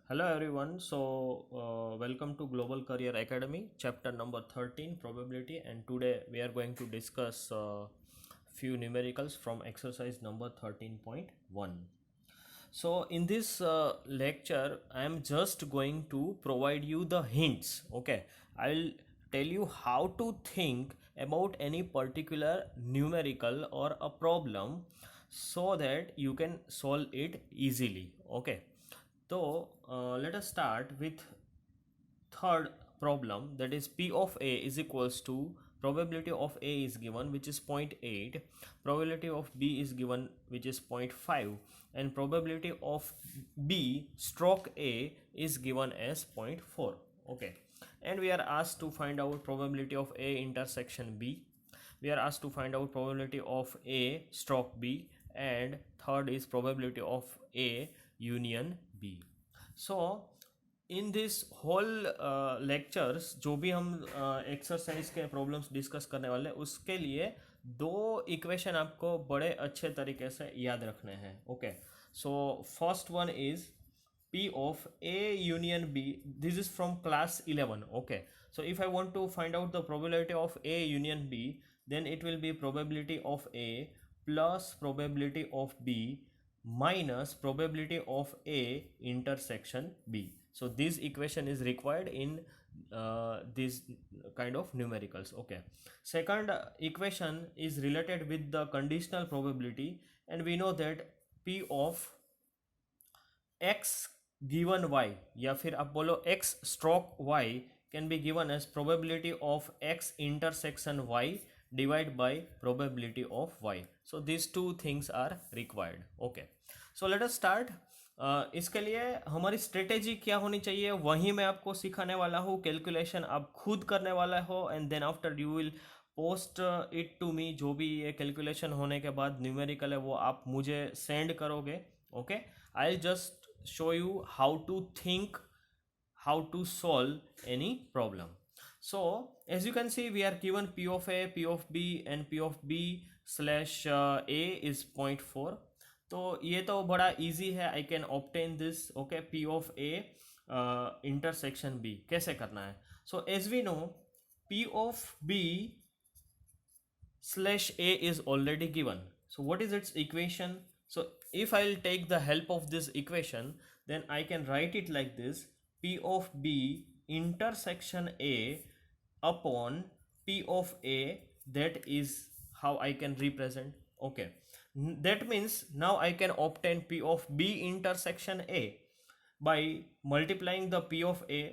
Hello everyone. Welcome to Global Career Academy, chapter number 13, probability, and today we are going to discuss few numericals from exercise number 13.1. So in this lecture I am just going to provide you the hints. Okay, I'll tell you how to think about any particular numerical or a problem so that you can solve it easily. Okay, so let us start with third problem, that is P of A is equals to probability of A is given, which is 0.8, probability of B is given, which is 0.5, and probability of B stroke A is given as 0.4. Okay, and we are asked to find out probability of A intersection B. We are asked to find out probability of A stroke B, and third is probability of A union B. So in this whole lectures जो भी हम exercise के problems discuss करने वाले हैं उसके लिए दो इक्वेशन आपको बड़े अच्छे तरीके से याद रखने हैं. Okay, so first one is P of A union B. This is from class 11. Okay, so if I want to find out the probability of A union B, then it will be probability of A plus probability of B minus probability of A intersection B. So this equation is required in this kind of numericals. Okay, second equation is related with the conditional probability, and we know that P of x given y या फिर आप बोलो x stroke y can be given as probability of x intersection y divided by probability of y. So these two things are required. Okay, so let us start. इसके लिए हमारी strategy क्या होनी चाहिए वही मैं आपको सिखाने वाला हूँ. कैलकुलेशन आप खुद करने वाला हो and then after you will post it to me. जो भी ये कैलकुलेशन होने के बाद न्यूमेरिकल है वो आप मुझे सेंड करोगे. Okay, I will just show you how to think, how to solve any problem. So as you can see, we are given P of A, P of B and P of B slash A is 0.4. तो ये तो बड़ा easy है. I can obtain this. Okay, P of A intersection B कैसे करना है. So as we know, P of B slash A is already given. So what is its equation? So if I'll take the help of this equation, then I can write it like this: P of B intersection A upon P of A. That is how I can represent. Okay, that means now I can obtain P of B intersection A by multiplying the P of A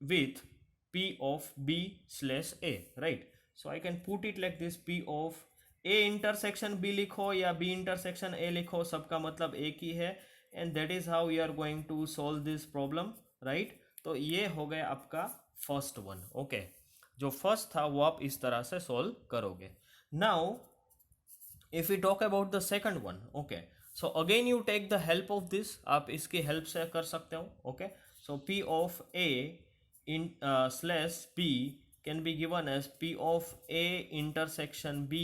with P of B slash A, right? So I can put it like this: P of A intersection B लिखो या B intersection A लिखो, सबका मतलब एक ही है. And that is how you are going to solve this problem, right? तो ये हो गया आपका फर्स्ट वन. ओके, जो फर्स्ट था वो आप इस तरह से सॉल्व करोगे. Now if you talk about the second one, okay, so again you take the help of this. आप इसकी हेल्प से कर सकते हो. Okay, so P of A in slash B can be given as P of A intersection B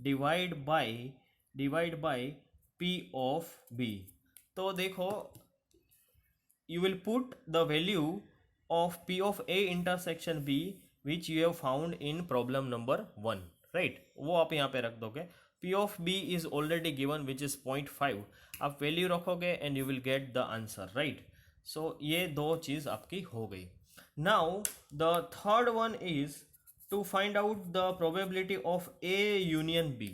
divide by P of B. तो देखो, you will put the value of P of A intersection B which you have found in problem number 1, right? वो आप यहाँ पे रख दोगे. P of B is already given which is 0.5. आप value रखोगे and you will get the answer, right? So ये दो चीज़ आपकी हो गई. Now the third one is to find out the probability of A union B.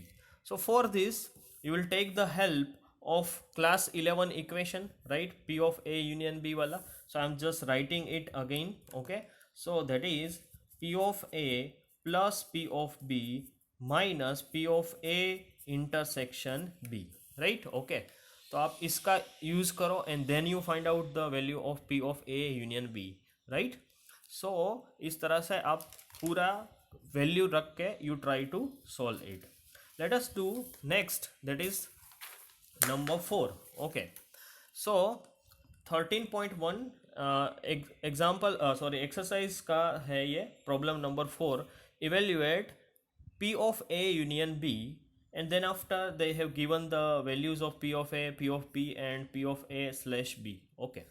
So for this you will take the help of class 11 equation, right? P of A union B wala. So I am just writing it again. Okay, so that is P of A plus P of B minus P of A intersection B, right? Okay, तो आप इसका use करो and then you find out the value of P of A union B, right? So इस तरह से आप पूरा value रख के you try to solve it. Let us do next, that is number 4. Okay, so 13.1 example exercise का है ये. Problem number 4, evaluate P of A union B, and then after they have given the values of P of A, P of B and P of A slash B. Okay,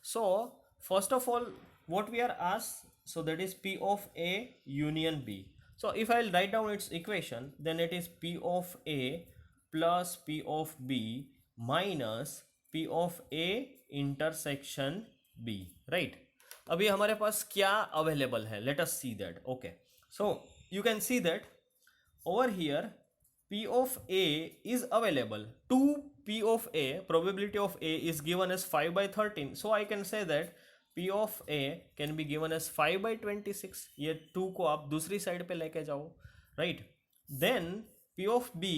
So first of all, what we are asked, so that is P of A union B. So if I'll write down its equation, then it is P of A plus P of B minus P of A intersection B, right? अभी हमारे पास क्या available है, let us see that. Okay, so you can see that over here P of A is available. To P of A, probability of A is given as 5 by 13. So I can say that P of A can be given as 5 by 26. ये 2 को आप दूसरी side पे लेके जाओ, right? Then P of B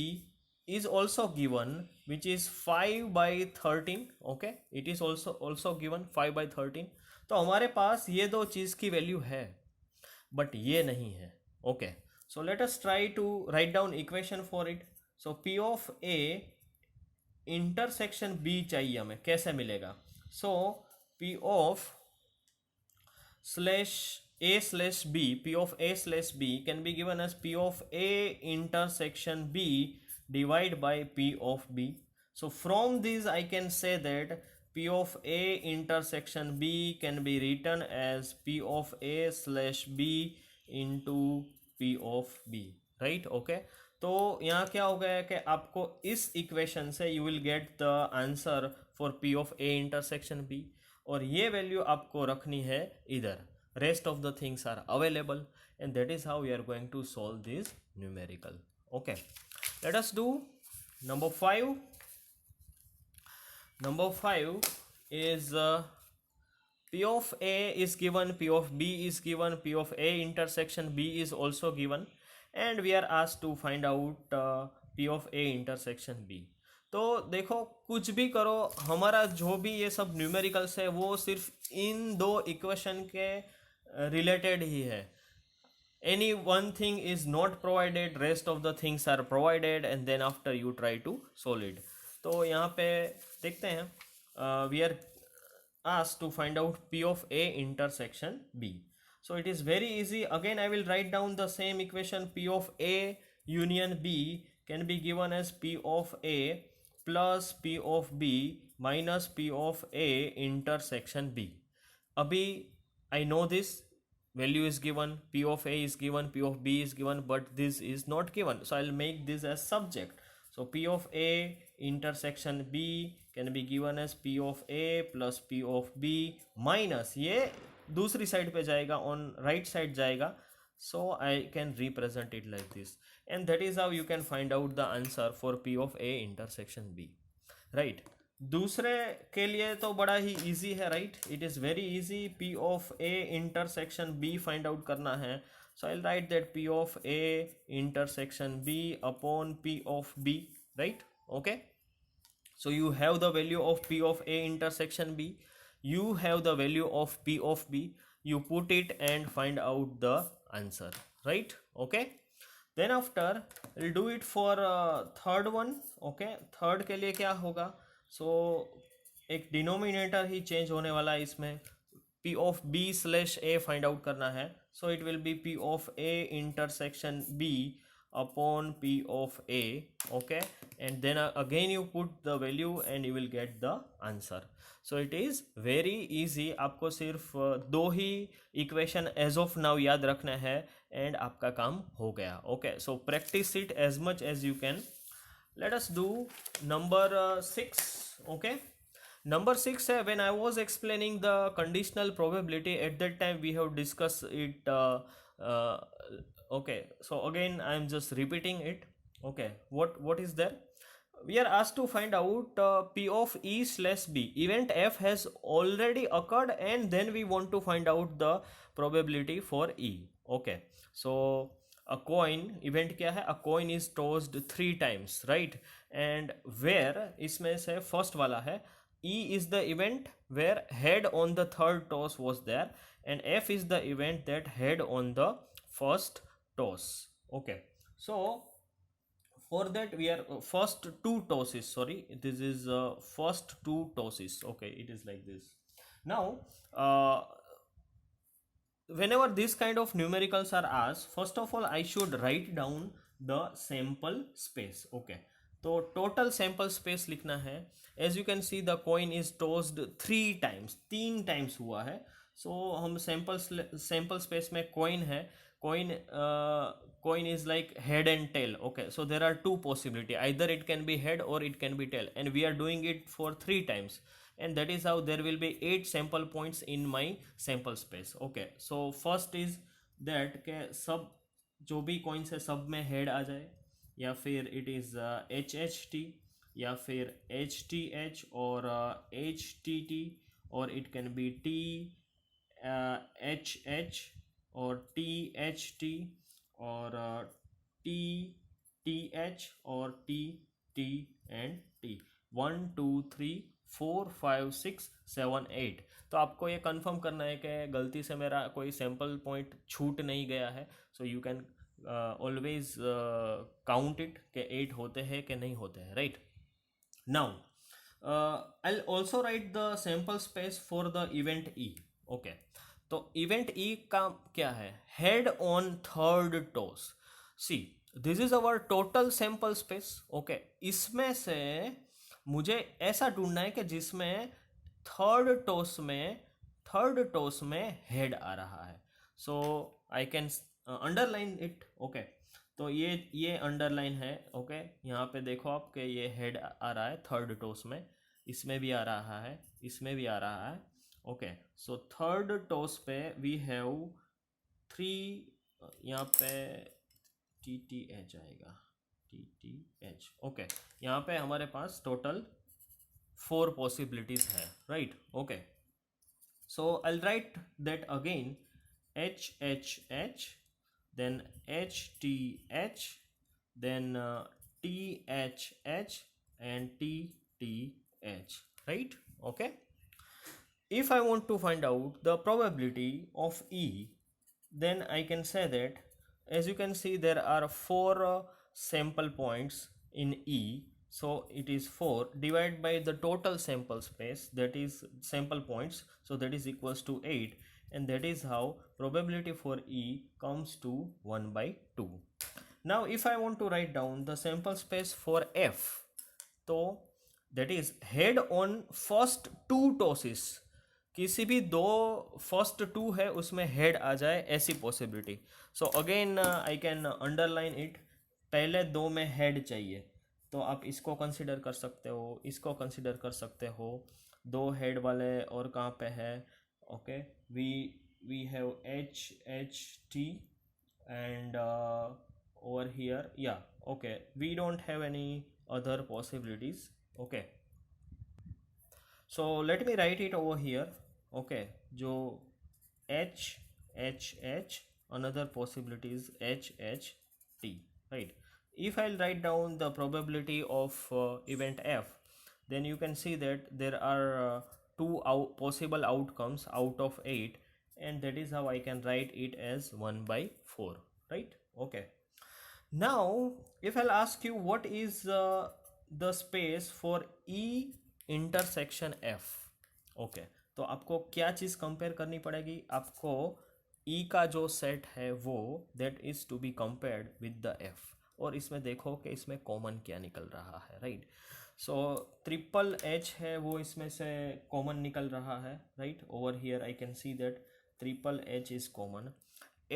is also given, which is 5 by 13. Okay, it is also given 5 by 13. तो हमारे पास ये दो चीज़ की वैल्यू है, बट ये नहीं है. Okay, so let us try to write down equation for it. So P of A intersection B चाहिए हमें, कैसे मिलेगा? So P of slash A slash B, P of A slash B can be given as P of A intersection B divided by P of B. So from this I can say that P of A intersection B can be written as P of A slash B into P of B, right? Okay, तो यहाँ क्या हो गया कि आपको इस equation से you will get the answer for P of A intersection B, और ये वैल्यू आपको रखनी है इधर. Rest of the things are available, and that is how we are going to solve this numerical. Okay, let us do number 5. Number 5 is P of A is given, P of B is given, P of A intersection B is also given, and we are asked to find out P of A intersection B. तो देखो, कुछ भी करो, हमारा जो भी ये सब न्यूमेरिकल्स है वो सिर्फ इन दो इक्वेशन के रिलेटेड ही है. Any one thing is not provided, rest of the things are provided, and then after you try to solve it. तो यहाँ पे देखते हैं, we are asked to find out P of A intersection B. So it is very easy. Again I will write down the same equation. P of A union B can be given as P of A plus P of B minus P of A intersection B. Abhi I know this value is given, P of A is given, P of B is given, but this is not given, so I'll make this as subject. So P of A intersection B can be given as P of A plus P of B minus, ये दूसरी side पे जाएगा, on right side जाएगा, so I can represent it like this, and that is how you can find out the answer for P of A intersection B, right? दूसरे के लिए तो बड़ा ही इजी है, right? It is very easy. P of A intersection B find out करना है, so I'll write that P of A intersection B upon P of B, right? Okay, so you have the value of P of A intersection B, you have the value of P of B, you put it and find out the answer, right? Okay, then after we'll do it for third one. okay, third के लिए क्या होगा? सो एक denominator ही change होने वाला है इसमें. P of B slash A find out करना है, so it will be P of A intersection B upon P of A. okay, and then again you put the value and you will get the answer. so it is very easy. आपको सिर्फ दो ही equation as of now याद रखना है and आपका काम हो गया. Okay, so practice it as much as you can. let us do number 6. okay, number 6 है, when I was explaining the conditional probability, at that time we have discussed it. Okay, so again I am just repeating it. okay, what is there? We are asked to find out P of E slash B. Event F has already occurred, and then we want to find out the probability for E. okay, so a coin event क्या है? A coin is tossed 3 times, right? and where इसमें से first वाला है, E is the event where head on the third toss was there, and F is the event that head on the first toss. okay, so for that we are first two tosses, sorry, this is first two tosses. okay, it is like this. now whenever this kind of numericals are asked, first of all I should write down the sample space. okay, तो total sample space लिखना है. As you can see the coin is tossed 3 times, 3 times हुआ है. So हम sample space में coin है. Coin is like head and tail. Okay, so there are two possibility, either it can be head or it can be tail, and we are doing it for 3 times, and that is how there will be 8 sample points in my sample space. Okay, so first is that के सब जो भी coins है सब में head आ जाए, या फिर it is HHT, या फिर HTH और HTT, और it can be T HH और THT और TTH और TT एंड T. 1 2 3 4 5 6 7 8. तो आपको ये कंफर्म करना है कि गलती से मेरा कोई सैम्पल पॉइंट छूट नहीं गया है. So you can always count it कि 8 होते हैं कि नहीं होते हैं, right. Now I'll also write the sample space for the event E. Okay, तो इवेंट ई का क्या है? Head on third toss. See, this is our total sample space. Okay, इसमें से मुझे ऐसा ढूंढना है कि जिसमें थर्ड टॉस में हेड आ रहा है. So I can underline it. Okay, तो ये अंडरलाइन है. ओके, यहाँ पे देखो आप कि ये हेड आ रहा है थर्ड टॉस में, इसमें भी आ रहा है, इसमें भी आ रहा है. ओके, सो थर्ड टॉस पे वी हैव 3, यहाँ पे TTH आएगा, TTH. ओके, यहाँ पे हमारे पास टोटल 4 पॉसिबिलिटीज है, right. Okay, so I right that again. HHH, then HTH, then THH and TTH, right? Okay. If I want to find out the probability of E, then I can say that, as you can see, there are 4 sample points in E. So it is 4 divided by the total sample space, that is sample points, so that is equals to 8, and that is how probability for E comes to 1 by 2. Now if I want to write down the sample space for F, तो that is head on first 2 tosses, किसी भी 2 first 2 है उसमें head आ जाए, ऐसी possibility. So again I can underline it. पहले 2 में head चाहिए, तो आप इसको कंसिडर कर सकते हो, इसको कंसिडर कर सकते हो. 2 हेड वाले और कहाँ पे है? Okay, we have HHT and over here, yeah, okay, we don't have any other possibilities. Okay, so let me write it over here. Okay, जो HHH, another possibility is HHT, right. If I'll write down the probability of event F, then you can see that there are 2 possible outcomes out of 8, and that is how I can write it as 1 by 4, right. Okay, now if I'll ask you what is the space for E intersection F. Okay, तो आपको क्या चीज़ compare करनी पड़ेगी? आपको E का जो set है वो that is to be compared with the F, और इसमें देखो कि इसमें कॉमन क्या निकल रहा है, राइट. सो ट्रिपल H है वो इसमें से कॉमन निकल रहा है, right. Over here I can see that triple H is common.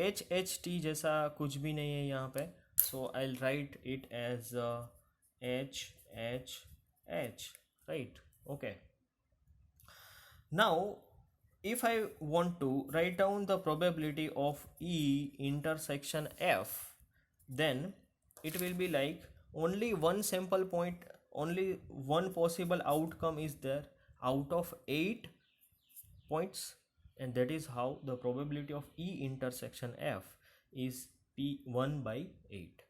HHT जैसा कुछ भी नहीं है यहाँ पे, so I write it as HHH, right. Okay, now if I want to write down the probability of E intersection F, then it will be like only one sample point, only one possible outcome is there out of 8 points, and that is how the probability of E intersection F is P1 by 8.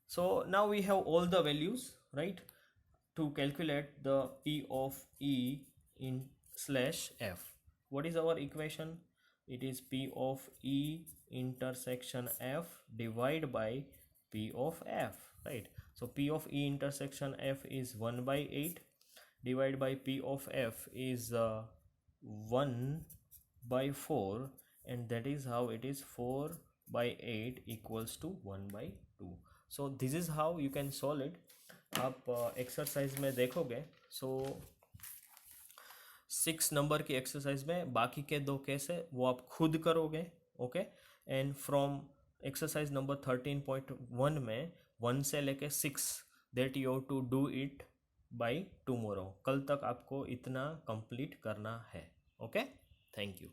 So now we have all the values, right, to calculate the P of E in slash F. What is our equation? It is P of E intersection F divided by P of F, right. So P of E intersection F is 1 by 8 divided by P of F is 1 by 4, and that is how it is 4 by 8 equals to 1 by 2. So this is how you can solve it. आप exercise में देखोगे, सो 6 number की exercise में बाकी के 2 case है वो आप खुद करोगे, okay. And from exercise number 13.1 में 1 से लेके 6 that you have to do it by tomorrow, कल तक आपको इतना कंप्लीट करना है, ओके। Thank you.